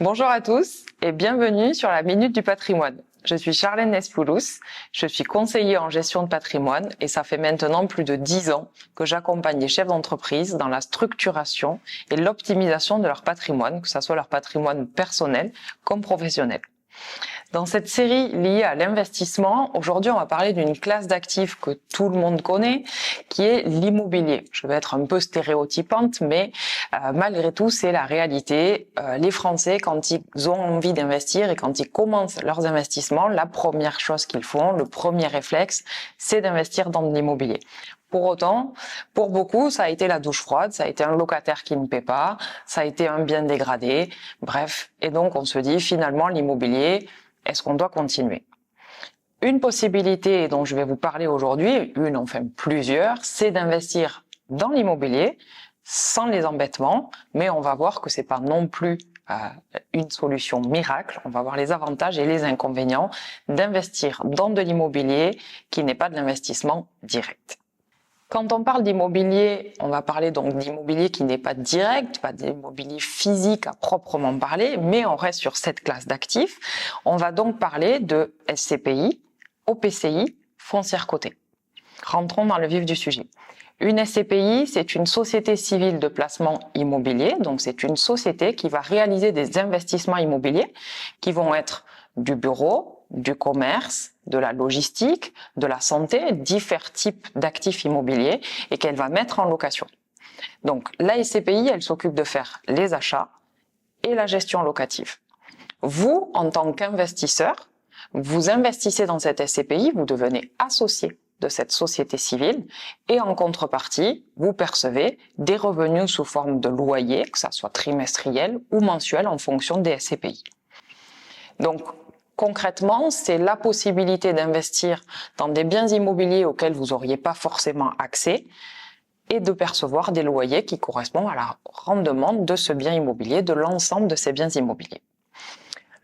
Bonjour à tous et bienvenue sur la Minute du Patrimoine. Je suis Charlène Nespoulos, je suis conseiller en gestion de patrimoine et ça fait maintenant plus de 10 ans que j'accompagne les chefs d'entreprise dans la structuration et l'optimisation de leur patrimoine, que ce soit leur patrimoine personnel comme professionnel. Dans cette série liée à l'investissement, aujourd'hui on va parler d'une classe d'actifs que tout le monde connaît, qui est l'immobilier. Je vais être un peu stéréotypante, mais malgré tout c'est la réalité. Les Français, quand ils ont envie d'investir et quand ils commencent leurs investissements, la première chose qu'ils font, le premier réflexe, c'est d'investir dans de l'immobilier. Pour autant, pour beaucoup, ça a été la douche froide, ça a été un locataire qui ne paie pas, ça a été un bien dégradé, bref. Et donc, on se dit, finalement, l'immobilier, est-ce qu'on doit continuer? Une possibilité dont je vais vous parler aujourd'hui, enfin plusieurs, c'est d'investir dans l'immobilier sans les embêtements, mais on va voir que c'est pas non plus une solution miracle. On va voir les avantages et les inconvénients d'investir dans de l'immobilier qui n'est pas de l'investissement direct. Quand on parle d'immobilier, on va parler donc d'immobilier qui n'est pas direct, pas d'immobilier physique à proprement parler, mais on reste sur cette classe d'actifs. On va donc parler de SCPI, OPCI, foncière cotée. Rentrons dans le vif du sujet. Une SCPI, c'est une société civile de placement immobilier, donc c'est une société qui va réaliser des investissements immobiliers qui vont être du bureau, du commerce, de la logistique, de la santé, divers types d'actifs immobiliers et qu'elle va mettre en location. Donc la SCPI, elle s'occupe de faire les achats et la gestion locative. Vous, en tant qu'investisseur, vous investissez dans cette SCPI, vous devenez associé de cette société civile et en contrepartie, vous percevez des revenus sous forme de loyer, que ça soit trimestriel ou mensuel en fonction des SCPI. Donc, concrètement, c'est la possibilité d'investir dans des biens immobiliers auxquels vous n'auriez pas forcément accès et de percevoir des loyers qui correspondent à la rendement de ce bien immobilier, de l'ensemble de ces biens immobiliers.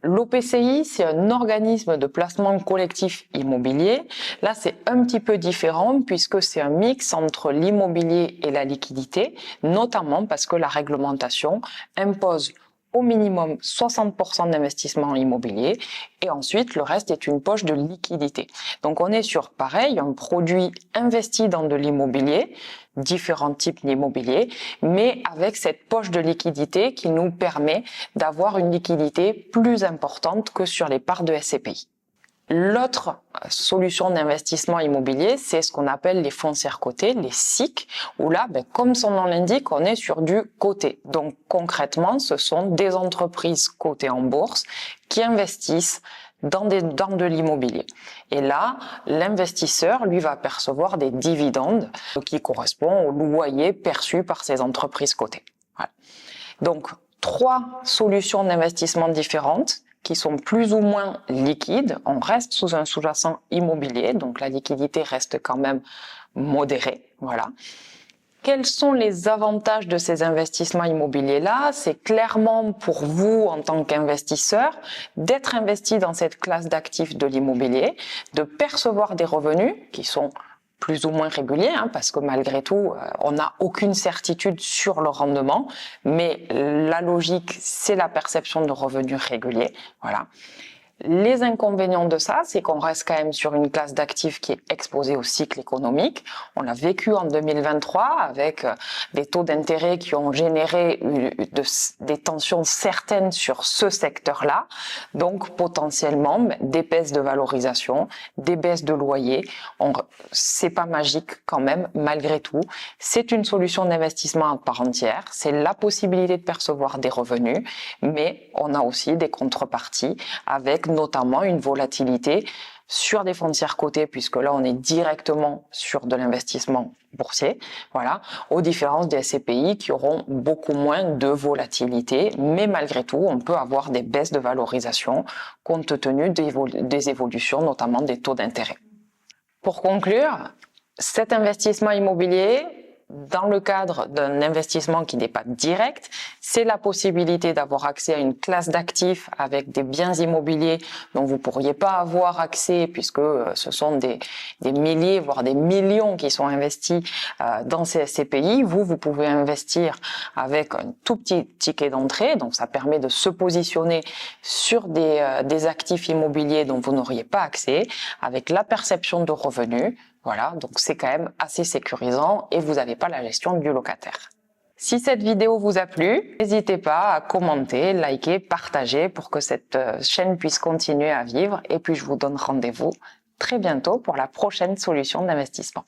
L'OPCI, c'est un organisme de placement collectif immobilier. Là, c'est un petit peu différent puisque c'est un mix entre l'immobilier et la liquidité, notamment parce que la réglementation impose au minimum 60% d'investissement immobilier et ensuite le reste est une poche de liquidité. Donc on est sur pareil, un produit investi dans de l'immobilier, différents types d'immobilier, mais avec cette poche de liquidité qui nous permet d'avoir une liquidité plus importante que sur les parts de SCPI. L'autre solution d'investissement immobilier, c'est ce qu'on appelle les foncières cotées, les SIC, où là, comme son nom l'indique, on est sur du coté. Donc concrètement, ce sont des entreprises cotées en bourse qui investissent dans de l'immobilier. Et là, l'investisseur, lui, va percevoir des dividendes qui correspondent au loyer perçu par ces entreprises cotées. Voilà. Donc, 3 solutions d'investissement différentes qui sont plus ou moins liquides. On reste sous un sous-jacent immobilier, donc la liquidité reste quand même modérée. Voilà. Quels sont les avantages de ces investissements immobiliers-là? C'est clairement pour vous, en tant qu'investisseur, d'être investi dans cette classe d'actifs de l'immobilier, de percevoir des revenus qui sont plus ou moins réguliers, parce que malgré tout, on n'a aucune certitude sur le rendement, mais la logique, c'est la perception de revenus réguliers. Voilà. Les inconvénients de ça, c'est qu'on reste quand même sur une classe d'actifs qui est exposée au cycle économique. On l'a vécu en 2023 avec des taux d'intérêt qui ont généré des tensions certaines sur ce secteur-là. Donc potentiellement des baisses de valorisation, des baisses de loyer. C'est pas magique quand même, malgré tout. C'est une solution d'investissement à part entière. C'est la possibilité de percevoir des revenus, mais on a aussi des contreparties avec notamment une volatilité sur des foncières cotées, puisque là on est directement sur de l'investissement boursier, voilà, aux différences des SCPI qui auront beaucoup moins de volatilité, mais malgré tout on peut avoir des baisses de valorisation compte tenu des évolutions, notamment des taux d'intérêt. Pour conclure, cet investissement immobilier, dans le cadre d'un investissement qui n'est pas direct, c'est la possibilité d'avoir accès à une classe d'actifs avec des biens immobiliers dont vous pourriez pas avoir accès puisque ce sont des milliers, voire des millions qui sont investis dans ces SCPI. Vous pouvez investir avec un tout petit ticket d'entrée, donc ça permet de se positionner sur des actifs immobiliers dont vous n'auriez pas accès, avec la perception de revenus. Voilà, donc c'est quand même assez sécurisant et vous n'avez pas la gestion du locataire. Si cette vidéo vous a plu, n'hésitez pas à commenter, liker, partager pour que cette chaîne puisse continuer à vivre. Et puis je vous donne rendez-vous très bientôt pour la prochaine solution d'investissement.